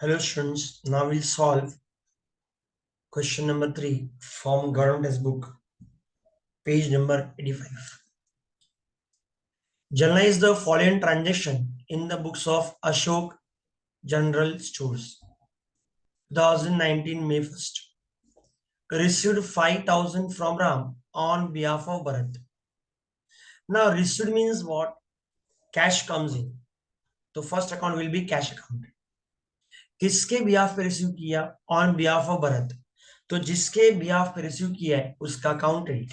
Hello students, now we'll solve question number 3 from government textbook, page number 85. Journalize the following transaction in the books of Ashok General Stores. 2019 May 1st. Received 5,000 from Ram on behalf of Bharat. Now received means what? Cash comes in. So first account will be cash account. किसके behalf पे receive किया? On behalf of Bharat. तो जिसके behalf पे receive किया है उसका account rate.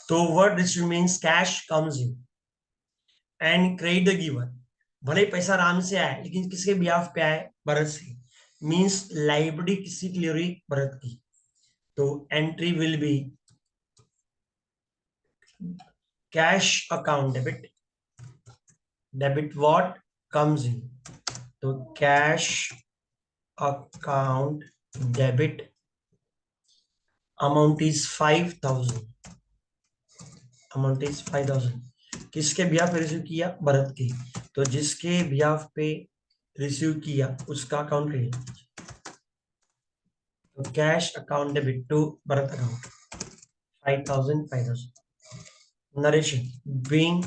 तो word receive means cash comes in and credit the giver. भले पैसा राम से आए लेकिन किसके बिहाफ पे आए? भरत से. मीन्स लाइबिलिटी किसी के लिए हुई? भरत की. तो entry will be cash account debit. Debit what comes in. तो cash account debit. Amount is 5,000. Amount is 5,000. किसके बिहाफ पे रिसीव किया? भरत की. तो जिसके बिहाफ पे रिसीव किया उसका अकाउंट क्रेडिट. तो cash account debit to Bharat account 5,000 5,000. Narration being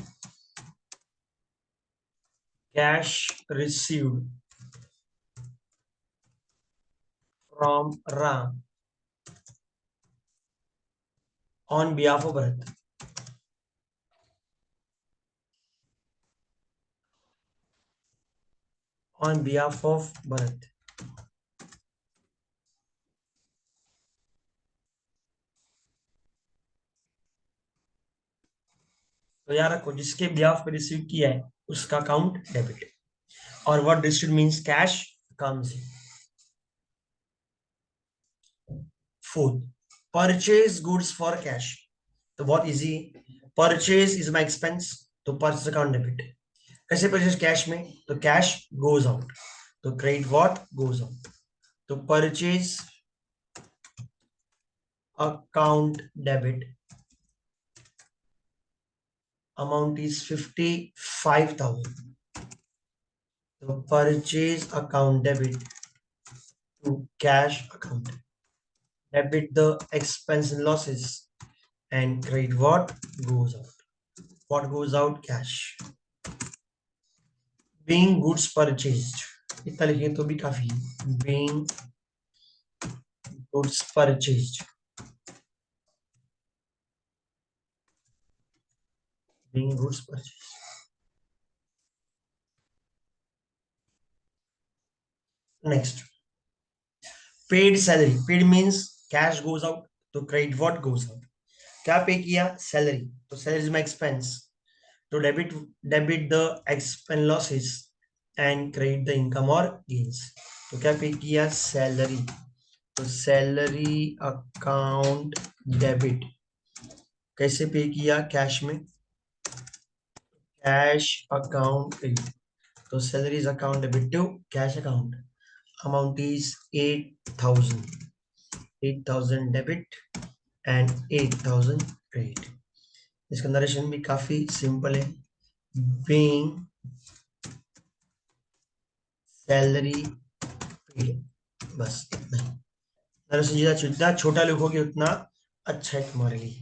cash received from Ram on behalf of Bharat. On behalf of Bharat. तो याद रखो जिसके बिहाफ पे रिसीव किया है उसका अकाउंट डेबिट. और what received means cash comes in. Fourth, purchase goods for cash. तो बहुत easy. Purchase is my expense. तो परचेज अकाउंट डेबिट. कैसे परचेज? कैश में. तो कैश गोज आउट. तो क्रेडिट व्हाट गोज आउट. तो purchase account debit. Amount is 55,000. तो purchase account debit to cash account. Debit the expense and losses and credit what goes out. What goes out? Cash. Being goods purchased. इतना लिखे तो भी काफी है. Being goods purchased. Being goods purchased. Next. Paid salary. Paid means cash goes out. तो credit what goes out. क्या pay किया? Salary. तो salary is my expense. तो debit the expense losses and credit the income or gains. तो क्या pay किया? Salary. तो salary account debit. कैसे पे किया? कैश में. Cash account credit. तो salaries account debit to cash account. Amount is 8,000. 8,000 debit and 8,000 credit. इसका narration भी काफी सिंपल है. Being salary paid. बस इतना ही. नरेशन जितना छोटा लिखोगे उतना अच्छा है तुम्हारे लिए.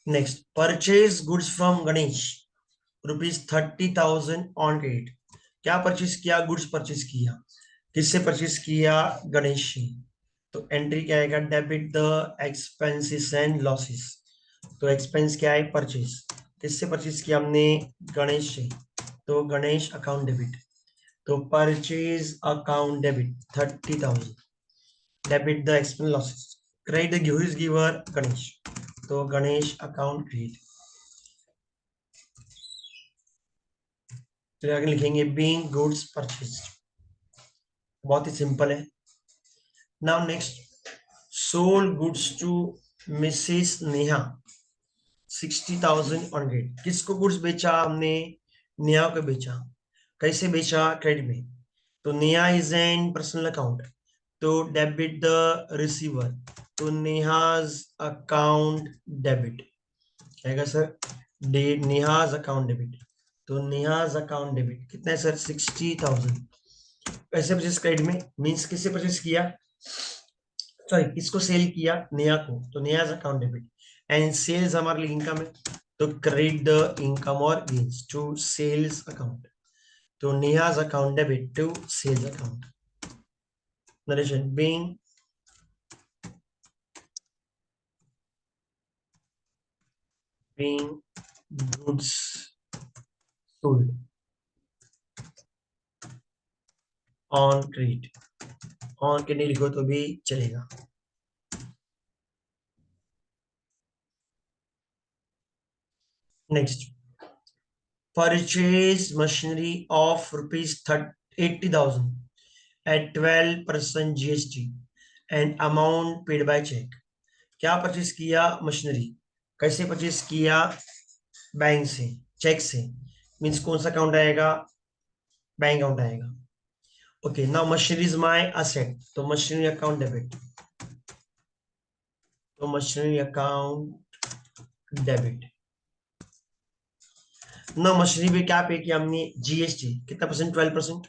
Next, purchase goods from Ganesh ₹30,000 on credit. क्या परचेज किया? गुड्स परचेज किया. किससे परचेज किया? गणेश से. तो एंट्री क्या आएगा? Debit the expenses and losses. तो एक्सपेंस क्या है? परचेज. किससे परचेज किया हमने? गणेश से. तो गणेश अकाउंट डेबिट. तो purchase account debit 30,000. Debit the expense losses. Credit the giver Ganesh. तो गणेश अकाउंट क्रेडिट. तो आगे लिखेंगे बीइंग गुड्स परचेज्ड. बहुत ही सिंपल है. Now next, sold goods to Mrs Neha 60,000 on credit. किसको गुड्स बेचा हमने? नेहा को बेचा. कैसे बेचा? क्रेडिट में. तो Neha is an personal account. तो डेबिट द रिसीवर. तो नेहाज अकाउंट डेबिट. क्या सर? Neha's account debit. तो नियाज अकाउंट डेबिट कितना है सर? 60,000। पैसे परचेज क्रेडिट में मींस किससे परचेज किया, सॉरी किसको सेल किया? नेहा को, तो Neha's account debit. And sales हमारे लिए इनकम है, तो क्रेडिट द इनकम और गेन्स टू सेल्स अकाउंट। तो Neha's account debit to sales account. Narration being goods sold on credit, on के नहीं लिखो तो भी चलेगा। Next, purchase machinery of rupees 80,000 at 12% GST and amount paid by cheque. क्या purchase किया? मशीनरी। कैसे परचेज किया? बैंक से, चेक से। मीन्स कौन सा अकाउंट आएगा? बैंक अकाउंट आएगा। Okay, now machinery is my asset, तो मशीनरी अकाउंट डेबिट। तो मशीनरी अकाउंट डेबिट। ना मशीनरी पे क्या पे किया हमने? जीएसटी। कितना परसेंट? 12%।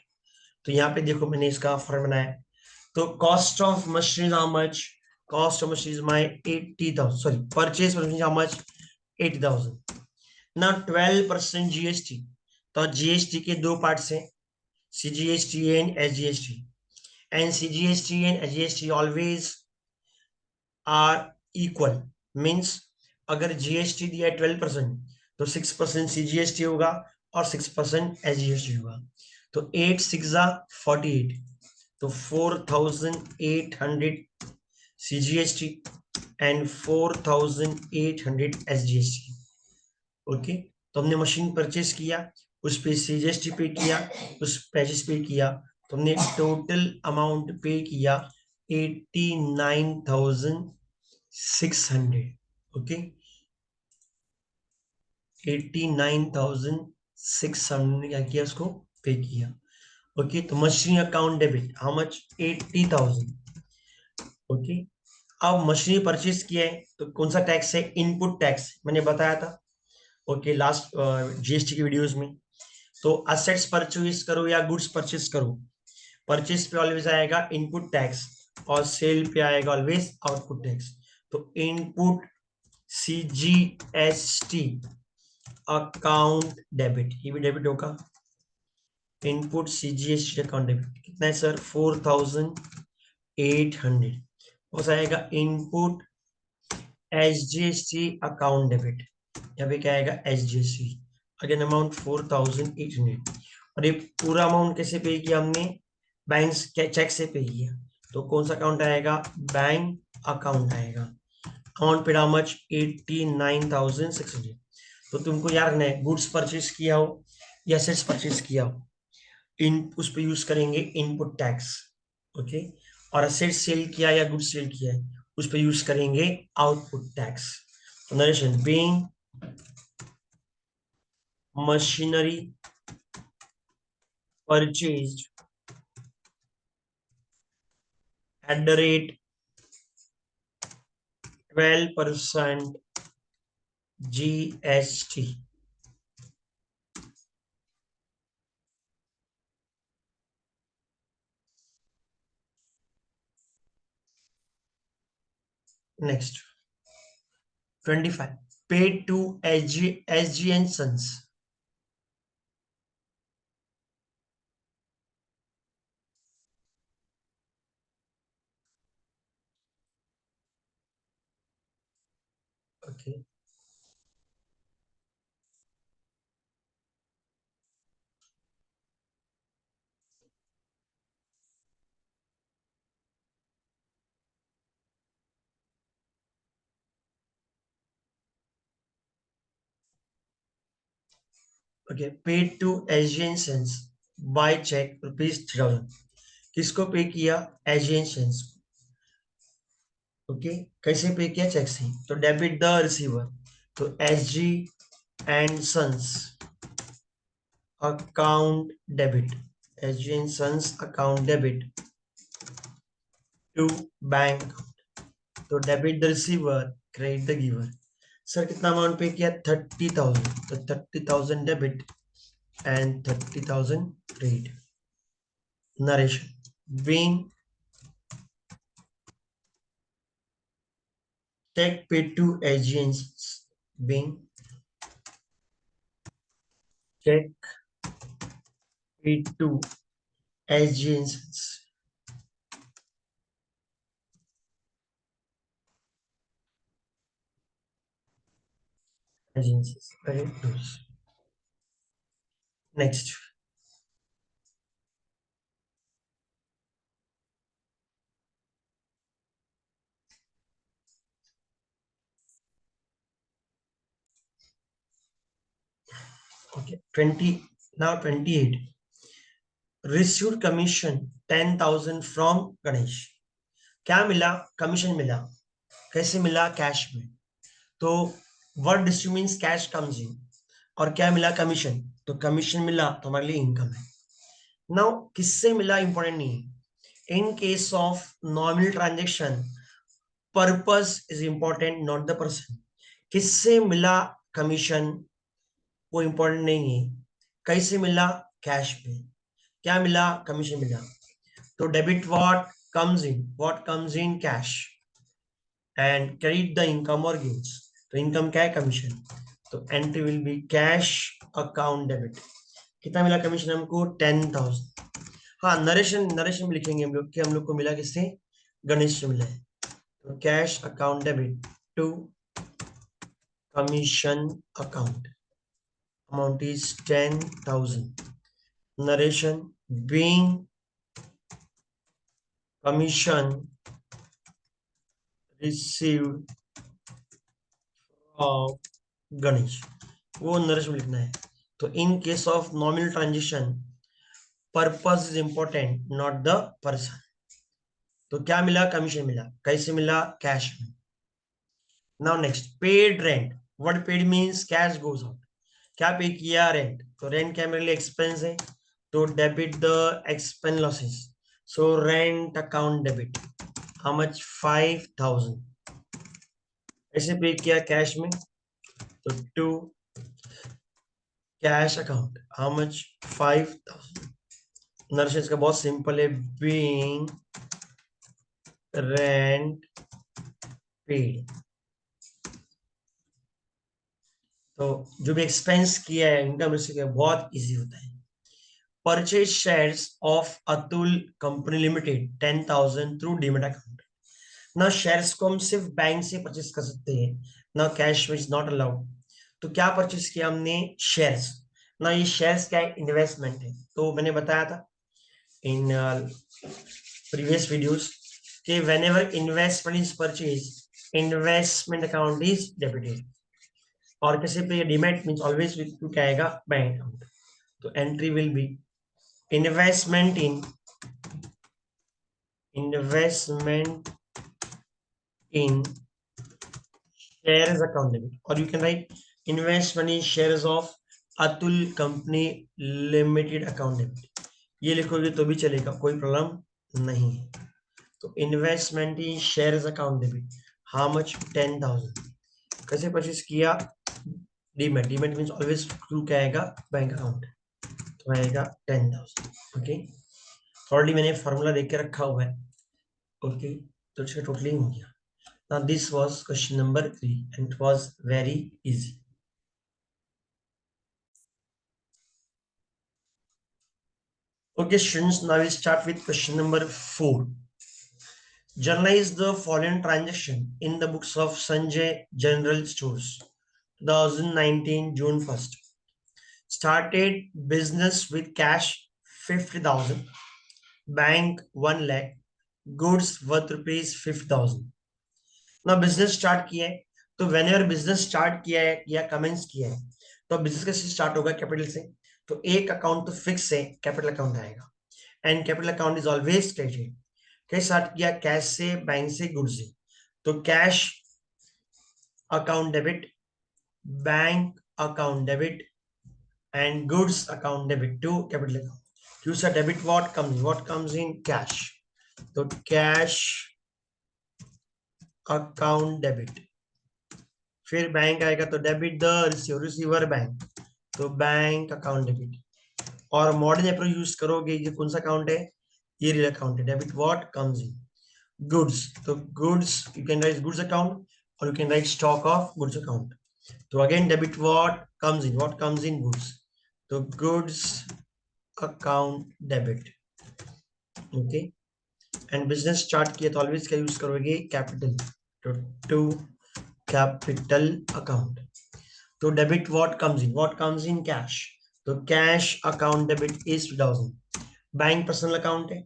तो यहाँ पे देखो मैंने इसका फॉर्म बनाया। तो cost of machinery how much? Cost of machinery is my 80,000, sorry purchase machinery how much? 80,000। ना 12% जीएसटी, तो जीएसटी के दो पार्ट हैं, CGST and SGST. And CGST and SGST always are equal. Means अगर जीएसटी दिया है 12%, तो 6% सीजीएसटी होगा और 6% एसजीएसटी होगा। तो 8 6 48, तो 4,800 सीजीएसटी एंड 4,800 एसजीएसटी। ओके, तो हमने मशीन परचेस किया, उस पे सीजीएसटी पे किया, उस पैसेज पे किया, तो हमने टोटल अमाउंट पे किया 89,600। ओके, 89,600 क्या किया? उसको पे किया। ओके, तो machine account debit how much? 80,000। Okay, अब मशीन परचेज किया है तो कौन सा टैक्स है? इनपुट टैक्स, मैंने बताया था ओके लास्ट जीएसटी की वीडियोस में। तो असेट्स परचेज करो या गुड्स परचेज करो, परचेज पे ऑलवेज आएगा इनपुट टैक्स और सेल पे आएगा ऑलवेज आउटपुट टैक्स। तो इनपुट सीजीएसटी अकाउंट डेबिट, ये भी डेबिट होगा। इनपुट सीजीएसटी अकाउंट डेबिट कितना है सर? 4,800। हो जाएगा इनपुट एसजीएसटी अकाउंट डेबिट, यहाँ पे क्या आएगा? एसजीएसटी। Again amount 4,800। और ये पूरा अमाउंट कैसे पे किया हमने? बैंक चेक से पे किया, तो कौन सा अकाउंट आएगा? बैंक अकाउंट आएगा। Amount paid how much? 89,600। तो तुमको याद रखना है, गुड्स परचेज किया हो या सेट्स परचेज किया हो, इन उस पर यूज करेंगे इनपुट टैक्स। ओके, और असेट सेल किया या गुड्स सेल किया है, उस पर यूज करेंगे output tax. Narration being machinery purchased at the rate 12% GST. Next 25, paid to SG and Sons. Okay, okay, paid to SG and Sons by check rupees 3,000। किसको पे किया? SG and Sons। ओके, कैसे pay किया? Check से, तो debit the receiver. तो SG and Sons account debit, SG and Sons account debit to bank, तो debit the receiver, credit the giver. Sir कितना अमाउंट पे किया? 30,000, तो 30,000 debit and 30,000 paid. Narration. Being check paid to agents. Being check paid to agents. Agencies. Correct. Next. Okay. 20. Now 28. Received commission 10,000 from Ganesh. क्या मिला? Commission मिला. कैसे मिला? Cash में. तो what distribute means cash comes इन. और क्या मिला? कमीशन. तो कमीशन मिला तो हमारे लिए इनकम है. नाउ किससे मिला इंपॉर्टेंट नहीं है. In case of normal transaction purpose is important not the person. किससे मिला कमीशन वो इंपॉर्टेंट नहीं है. कैसे मिला? कैश में. क्या मिला? कमीशन मिला. तो debit what comes in cash and credit the income और गेन्स. तो इनकम क्या है? कमीशन. तो entry will be cash account debit. कितना मिला कमीशन हमको? 10,000. हाँ, नरेशन नरेशन में लिखेंगे हम लोग कि हम लोग को मिला किससे? गणेश से मिला है. तो cash account debit to commission account. Amount is 10,000. Narration. Being commission received from Ganesh. वो नरेश में लिखना है. तो in case of normal transition purpose is important not the person. तो क्या मिला? कमीशन मिला. कैसे मिला? कैश में. Now next. Paid rent. What paid means cash goes out. क्या पे किया? रेंट. तो रेंट क्या मेरे लिए एक्सपेंस है. तो debit the expense losses. So rent account debit. How much? 5,000. ऐसे पे किया कैश में. तो to cash account. How much? 5,000. Narration का बहुत सिंपल है. Being rent paid. तो जो भी एक्सपेंस किया है इनकम रिसीव बहुत इजी होता है. Purchase shares of Atul company limited 10,000 through demat account. ना शेयर्स को हम सिर्फ बैंक से परचेज कर सकते हैं. ना कैश में इज नॉट अलाउड. तो क्या परचेज किया हमने? शेयर्स. ना ये शेयर्स क्या है? इन्वेस्टमेंट है. तो मैंने बताया था इन प्रीवियस वीडियोस कि whenever investment is purchase investment account is debited. और किसी पे डीमेट मींस ऑलवेज विथ क्या आएगा? Bank account. तो entry will be investment in shares account debit. Or you can write investment in shares of Atul company limited account debit. ये लिखोगे तो भी चलेगा, कोई प्रॉब्लम नहीं है. तो investment in shares account debit. How much? 10,000. कैसे परचेज किया? Demat. Demat means always through क्या आएगा? Bank account. तो आएगा 10,000. ओके. ऑलरेडी मैंने फॉर्मूला देख के रखा हुआ है. ओके. तो इसका टोटली हो गया. Now this was question number 3 and it was very easy. Okay students, now we start with question number 4. Journalize the following transaction in the books of Sanjay General Stores. 2019 June 1st. Started business with cash 50,000, bank 1 lakh, goods worth rupees 50,000. ना business start किया है. तो whenever business start किया है या commence किया है तो बिजनेस कैसे स्टार्ट होगा? कैपिटल से. तो एक अकाउंट तो फिक्स है, कैपिटल अकाउंट आएगा. And capital account is always credit. कैसे स्टार्ट किया? कैश से, बैंक से, गुड्स से. तो cash account debit, bank account debit and goods account debit to capital account. क्यू सा debit what comes in? Cash. तो कैश अकाउंट डेबिट. फिर बैंक आएगा तो डेबिट द रिसीवर बैंक. तो बैंक अकाउंट डेबिट. और मॉडर्न अप्रोच यूज करोगे, ये कौन सा अकाउंट है, ये रियल अकाउंट है। Debit what comes in goods, तो goods you can write goods account और you can write stock of goods account. तो again debit what comes in goods, तो goods account debit. Okay, and business start किया तो always क्या use करोगे, capital, तो to capital account. तो debit what comes in cash, तो cash account debit is 2000। Bank personal account है,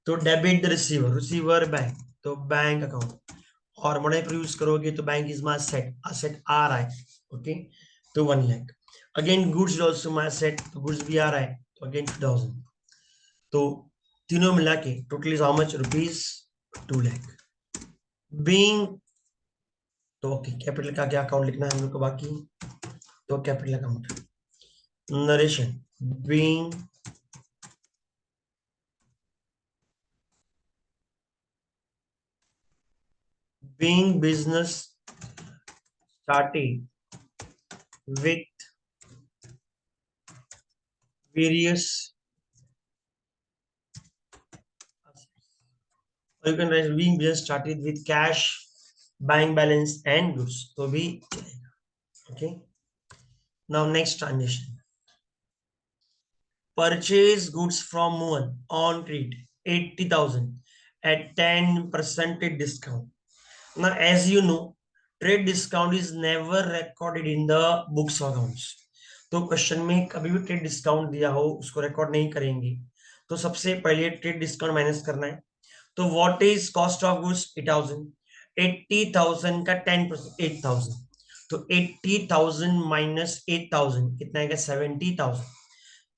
तो debit the receiver, receiver bank, तो बैंक अकाउंट। और मॉडल पर यूज करोगे तो bank is my set, asset आ रहा है। ओके, तो 1 lakh. Again goods also my set, तो गुड्स भी आ रहा है, तो अगेन 2000। तो तीनों मिला के total is how much, rupees 2 lakh. Being, तो ओके कैपिटल का क्या अकाउंट लिखना है हम लोग को बाकी, तो capital account. Narration, being business started with various, or you can write being business started with cash, bank balance and goods, तो भी चलेगा। Okay, now next transition, purchase goods from Mohan on credit 80,000 at 10% discount. Now, as you know, trade discount is never recorded in the books of accounts. तो question में कभी भी trade discount दिया हो उसको रिकॉर्ड नहीं करेंगे। तो सबसे पहले ट्रेड डिस्काउंट माइनस करना है। तो what is cost of goods 80,000, 80,000 का 10% 8,000, तो 80,000 माइनस 8,000 कितना आएगा, 70,000,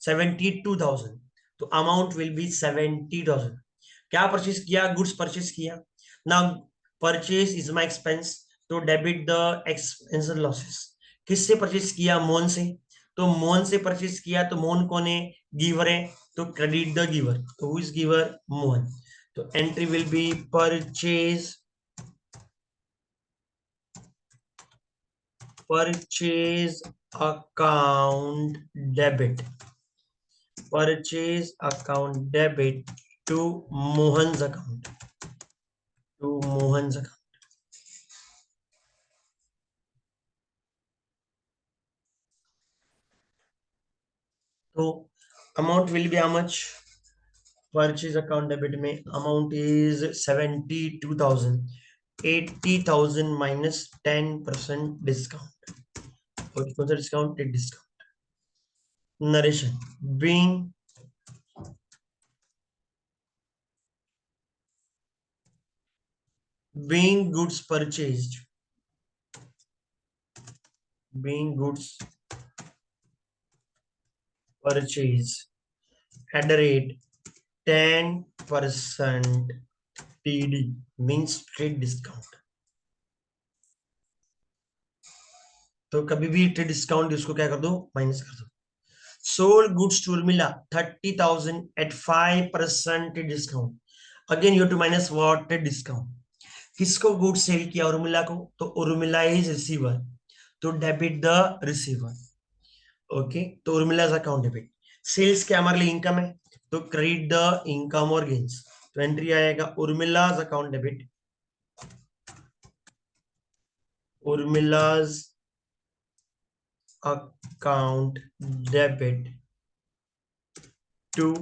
72,000। तो अमाउंट विल बी 70,000। क्या परचेज किया, गुड्स परचेज किया ना, परचेज इज माई एक्सपेंस, तो डेबिट द एक्सपेंस लॉसेस। किससे परचेज किया, मोहन से, तो मोहन से परचेज किया, तो मोहन कौन है, गिवर है, तो क्रेडिट द गिवर, तो हु इज गिवर, मोहन। तो entry will be purchase account debit, purchase account debit to Mohan's account, to Mohan's account. तो amount will be how much, purchase account debit में अमाउंट इज 72,000, 80,000 माइनस 10% डिस्काउंट, और कौन सा discount, discount. Narration, being being goods purchased, being goods purchased at the rate 10% TD means trade discount। तो कभी भी trade discount इसको क्या कर दो, माइनस कर दो। Sold goods to Urmila 30,000 at 5% discount. Again you to minus what, trade discount. किसको गुड्स सेल किया, उर्मिला को, तो उर्मिला इज रिसीवर, तो डेबिट द रिसीवर। ओके, तो उर्मिलाज अकाउंट डेबिट। सेल्स क्या हमारे लिए इनकम है, तो क्रेडिट द इनकम और गेन्स, तो एंट्री आएगा Urmila's account debit, Urmila's account debit to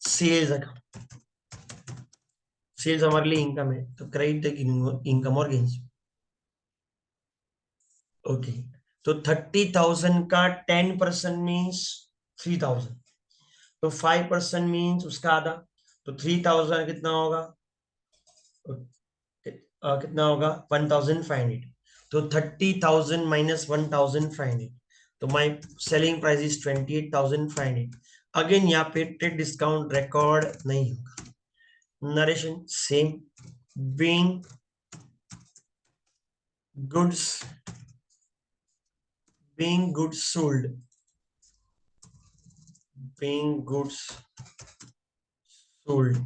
sales account. Sales हमारे लिए इनकम है, तो क्रेडिट द इनकम और गेन्स। ओके, तो 30,000 का 10% मीन्स 3,000, तो 5% मीन्स उसका आधा, तो 3,000 कितना होगा, कितना होगा 1,500। तो 30,000 माइनस 1,500, तो माई सेलिंग प्राइस इज 28,500। अगेन यहाँ पे ट्रेड डिस्काउंट रिकॉर्ड नहीं होगा। Narration same, being goods, being goods sold, being goods sold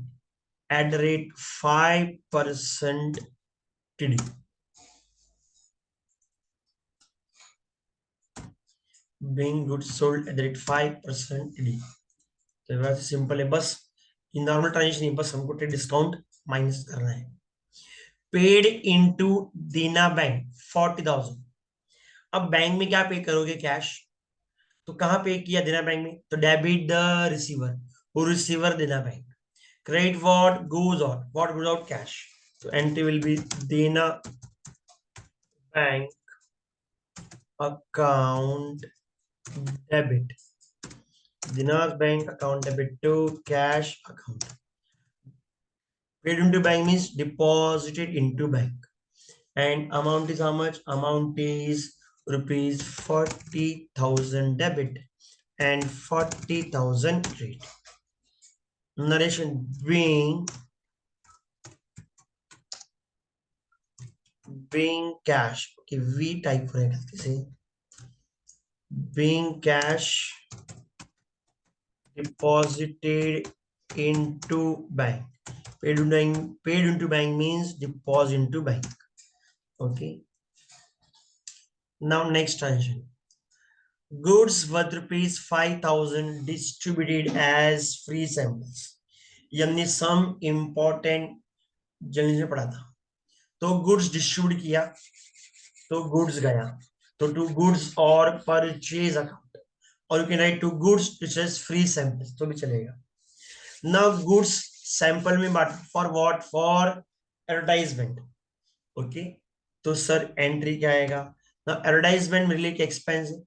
at the rate 5% TD, being goods sold at the rate 5% D. तो वैसे सिंपल है, बस ये नॉर्मल ट्रांजेक्शन नहीं, बस हमको डिस्काउंट माइनस करना है। पेड इनटू देना बैंक 40,000। अब बैंक में क्या पे करोगे, कैश। तो कहाँ पे किया देना बैंक में, तो डेबिट द रिसीवर, वो रिसीवर देना bank. Credit what goes out cash. तो एंट्री विल बी देना bank account debit, Dina's bank account debit to cash account. Paid into bank means deposited into bank. And amount is how much? Amount is rupees 40,000 debit and 40,000 credit. Narration being cash. Okay, V type for it. Being cash deposited into bank. Paid into bank means deposit into bank. Okay. Now next transaction. Goods worth rupees 5,000 distributed as free samples. ये हमने some important जल्दी से पढ़ा था। तो goods distribute किया, तो goods गया, तो टू गुड्स और परचेज अकाउंट, और you can write to goods which is free samples, तो भी चलेगा। नाउ गुड्स सैंपल में बांट for what, for advertisement. Okay, तो सर एंट्री क्या आएगा ना, एडवर्टाइजमेंट मेरे लिए एक एक्सपेंस है,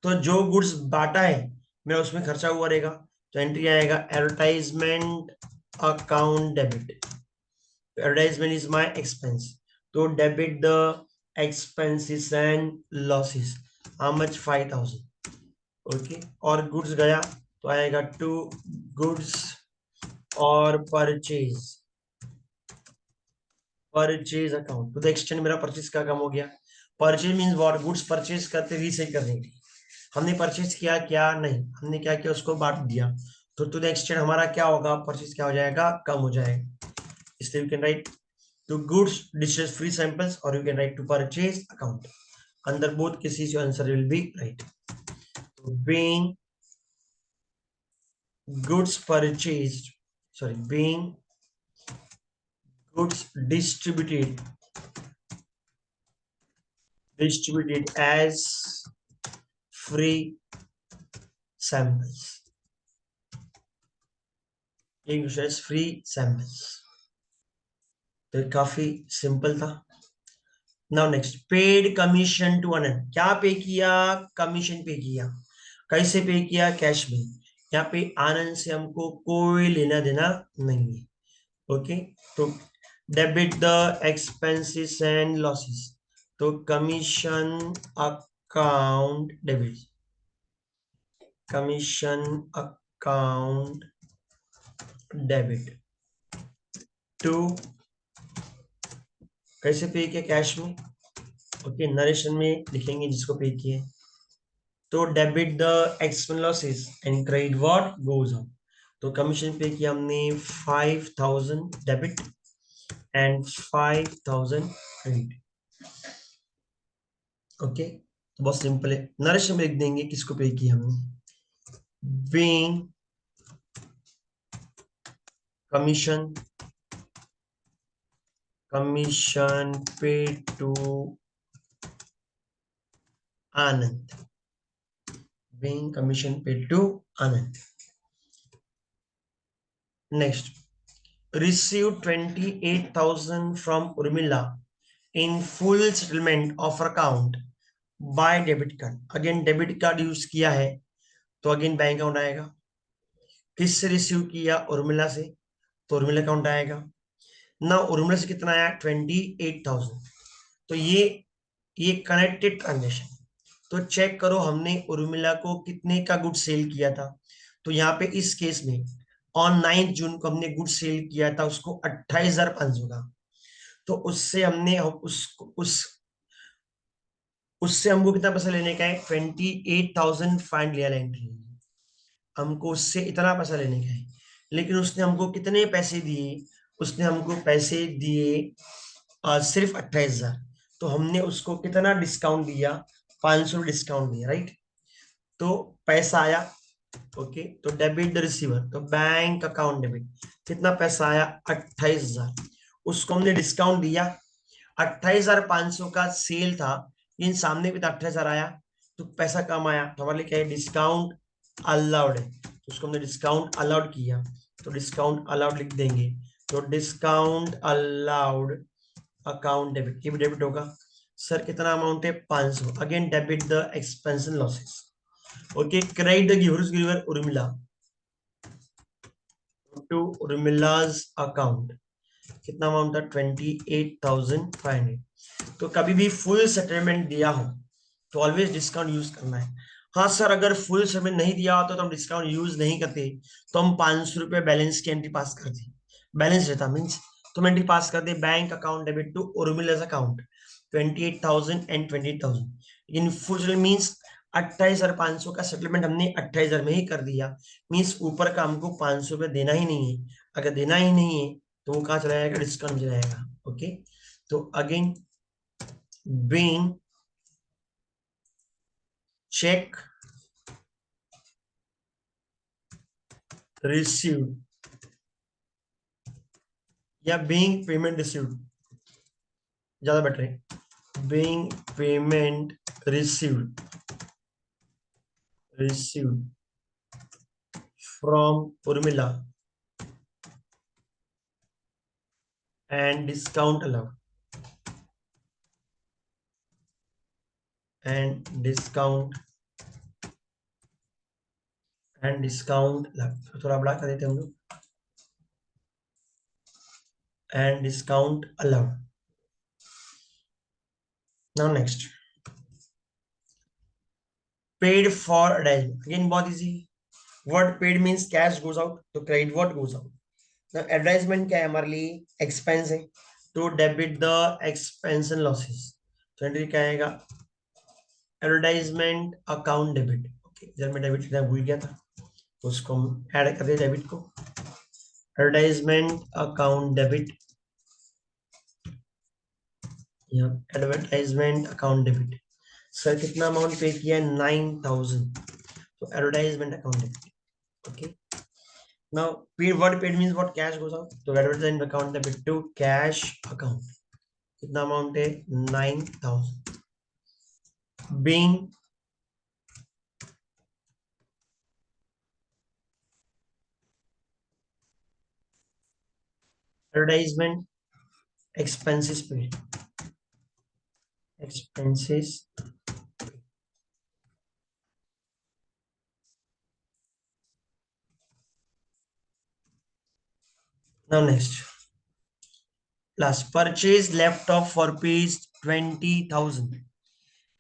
तो जो गुड्स बांटा है मेरा उसमें खर्चा हुआ रहेगा, तो एंट्री आएगा advertisement account debit. Advertisement is my expense, तो debit the expenses and losses, how much 5,000। Okay, और गुड्स गया तो आएगा टू गुड्स और purchase account to the extend मेरा परचेज का कम हो गया। Purchase means what, goods purchase करते रीसेल करने के लिए हमने परचेज किया, क्या नहीं, हमने क्या किया, उसको बांट दिया, तो टू द एक्सटेंड हमारा क्या होगा, परचेज क्या हो जाएगा, कम हो जाएगा। इसलिए you can write to goods dishes free samples, और you can write to purchase account, अंदर both cases your answer will be right. तो being goods purchased, sorry, being goods distributed as free samples, English as free samples। तो काफी simple था। Now next, paid commission to Anant, क्या pay किया, commission पे किया, कैसे पे किया, कैश में। यहाँ पे आनंद से हमको कोई लेना देना नहीं है। ओके, तो debit the expenses and losses, तो commission account debit, commission account debit to, कैसे पे किया, कैश में। ओके, नरेशन में लिखेंगे जिसको पे किए, तो debit the expense losses and credit what goes on. तो कमीशन पे किया हमने 5,000 डेबिट एंड 5,000 क्रेडिट। ओके, तो बहुत सिंपल है, नरेशन में लिख देंगे किसको पे किया हमने, being commission paid to Anand, being commission paid to Anand. Next, received 28,000 from Urmila in full settlement of account by debit card। Again debit card use किया है, तो अगेन बैंक अकाउंट आएगा। किससे रिसीव किया, उर्मिला से, तो उर्मिला अकाउंट आएगा ना। उर्मिला से कितना आया, 28,000। तो ये कनेक्टेड ट्रांजेक्शन, तो चेक करो हमने उर्मिला को कितने का गुड सेल किया था। तो यहाँ पे इस केस में ऑन 9 जून को हमने गुड सेल किया था उसको 28,500 का। तो उससे हमने उससे हमको कितना पैसा लेने का है, 28,000 लिया एंट्री, हमको उससे इतना पैसा लेने का है। लेकिन उसने हमको कितने पैसे दिए, उसने हमको पैसे दिए सिर्फ 28,000। तो हमने उसको कितना डिस्काउंट दिया, 500 डिस्काउंट दिया, राइट। तो पैसा आया। ओके, तो डेबिट द रिसीवर, तो बैंक अकाउंट डेबिट, कितना पैसा आया 28,000, उसको हमने डिस्काउंट दिया। 28,500 का सेल था, इन सामने भी तो 28,000 आया, तो पैसा कम आया, तो हमारे लिए क्या है, डिस्काउंट अलाउड है, तो उसको हमने डिस्काउंट अलाउड किया, तो डिस्काउंट अलाउड लिख देंगे। तो डिस्काउंट अलाउड अकाउंट डेबिट, ये भी डेबिट होगा। सर कितना अमाउंट है 500, again debit the expense and losses. Okay, credit the givers giver Urmila to Urmila's account, कितना अमाउंट था 28,500। तो कभी भी फुल सेटलमेंट दिया हो तो ऑलवेज डिस्काउंट यूज करना है। हाँ सर, अगर फुल सेटलमेंट नहीं दिया होता तो हम डिस्काउंट यूज नहीं करते, तो हम 500 रुपये बैलेंस की एंट्री पास करते, बैलेंस रहता मीन्स, तो हम एंट्री पास करते bank account debit to Urmila's account 28,000 and 28,000। In full means 28,500 का सेटलमेंट हमने 28,000 में ही कर दिया, मीन्स ऊपर का हमको 500 रुपये देना ही नहीं है। अगर देना ही नहीं है तो वो कहाँ चला जाएगा, डिस्काउंट में चला जाएगा। ओके, तो अगेन बीइंग चेक रिसीव्ड या बीइंग पेमेंट रिसीव्ड, ज्यादा बेटर है। Being payment received, received from Urmila and discount allowed, and discount and discount allowed, थोड़ा बड़ा कर देते हैं हम लोग, and discount allowed. Now next, paid for advertisement, again बहुत easy. Word paid means cash goes out, तो credit what goes out. Advertisement क्या है हमारे लिए, एक्सपेंस है, तो debit the expense and losses, तो एंट्री क्या आएगा, एडवर्टाइजमेंट अकाउंट डेबिट। ओके, जब मैं डेबिट लिखना भूल गया था, तो उसको हम ऐड कर दिया डेबिट को, एडवर्टाइजमेंट अकाउंट डेबिट, यहाँ एडवर्टाइजमेंट अकाउंट डेबिट। सर कितना अमाउंट पे किया है 9,000, तो advertisement account debit. Okay, now what paid means what cash goes out, तो advertisement account debit to cash account, कितना अमाउंट है 9,000। Being advertisement expenses paid, expenses। Now next, last purchase laptop for rupees 20,000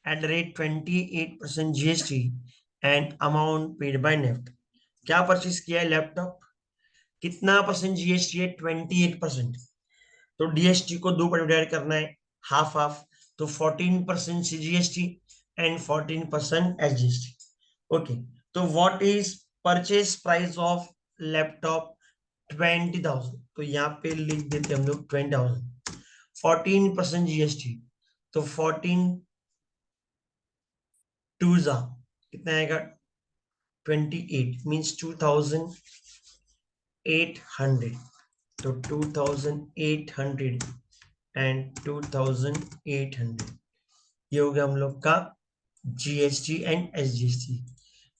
at the rate 28% GST and amount paid by NEFT. क्या purchase किया है laptop, कितना percent GST है 28%, तो DST को दो पर डिवाइड करना है, हाफ हाफ, तो 14% जीएसटी एंड 14% एसजीएसटी। ओके, तो what is purchase price of laptop 20,000, तो यहाँ पे लिख देते हम लोग 20,000, 14% जीएसटी, तो 14 टू कितना आएगा 28, मीन्स 2,800, तो 2,800 एंड 2,800, ये हो गया हम लोग का जीएसटी एंड एसजीएसटी।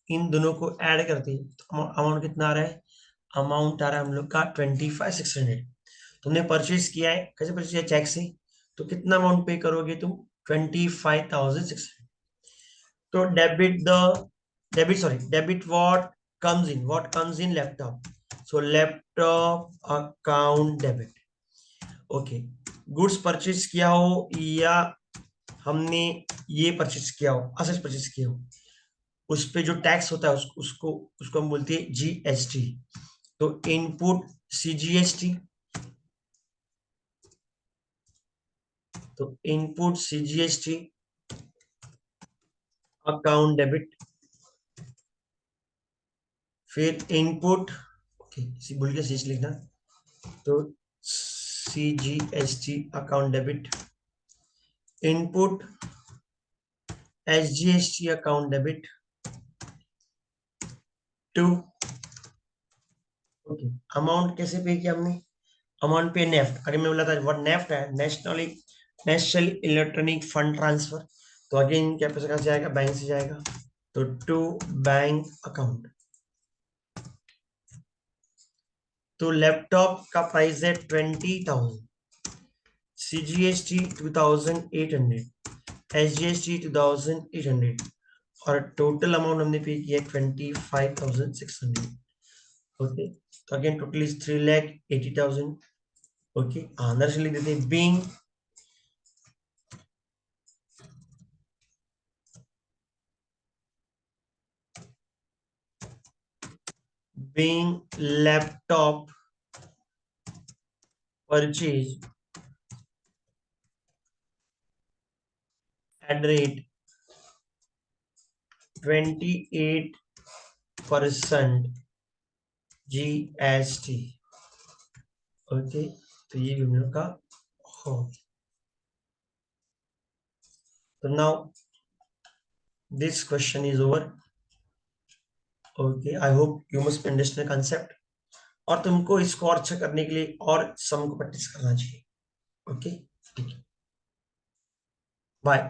इन दोनों को ऐड करते हैं तो अमाउंट कितना आ रहा है, अमाउंट आ रहा है हम लोग का 25,600। तुमने परचेज किया है, कैसे परचेज किया, चेक से, तो कितना अमाउंट पे करोगे तुम 25,600। तो debit what comes in laptop, so laptop account debit. Okay, goods purchase किया हो या हमने ये परचेज किया हो, असेट्स परचेज किया हो, उस पे जो टैक्स होता है उसको उसको हम बोलते हैं जीएसटी, तो इनपुट सीजीएसटी, तो इनपुट सीजीएसटी अकाउंट डेबिट, फिर इनपुट, ओके भूल के सीज लिखना, तो CGST account debit, input SGST account debit, to. Okay, amount कैसे पे किया हमने? अमाउंट पे नेफ्ट, अगर मैं बोला था व्हाट नेफ्ट है, नेशनल इलेक्ट्रॉनिक फंड ट्रांसफर, तो अगेन क्या पैसा कहाँ से आएगा? बैंक से जाएगा, तो टू बैंक अकाउंट। तो लैपटॉप का प्राइस है 20,000, CGST 2,800, SGST 2,800, और टोटल अमाउंट हमने पे किया 25,600। ओके, तो अगेन टोटल इज 3,80,000। ओके, अंदर से लिख देते हैं being laptop purchase at rate 28% GST। Okay, तो ये भी हम लोग का हो। तो now this question is over. Okay, I hope you must understand concept, और तुमको इसको और अच्छा करने के लिए और सम को प्रैक्टिस करना चाहिए। ओके, ठीक है, बाय।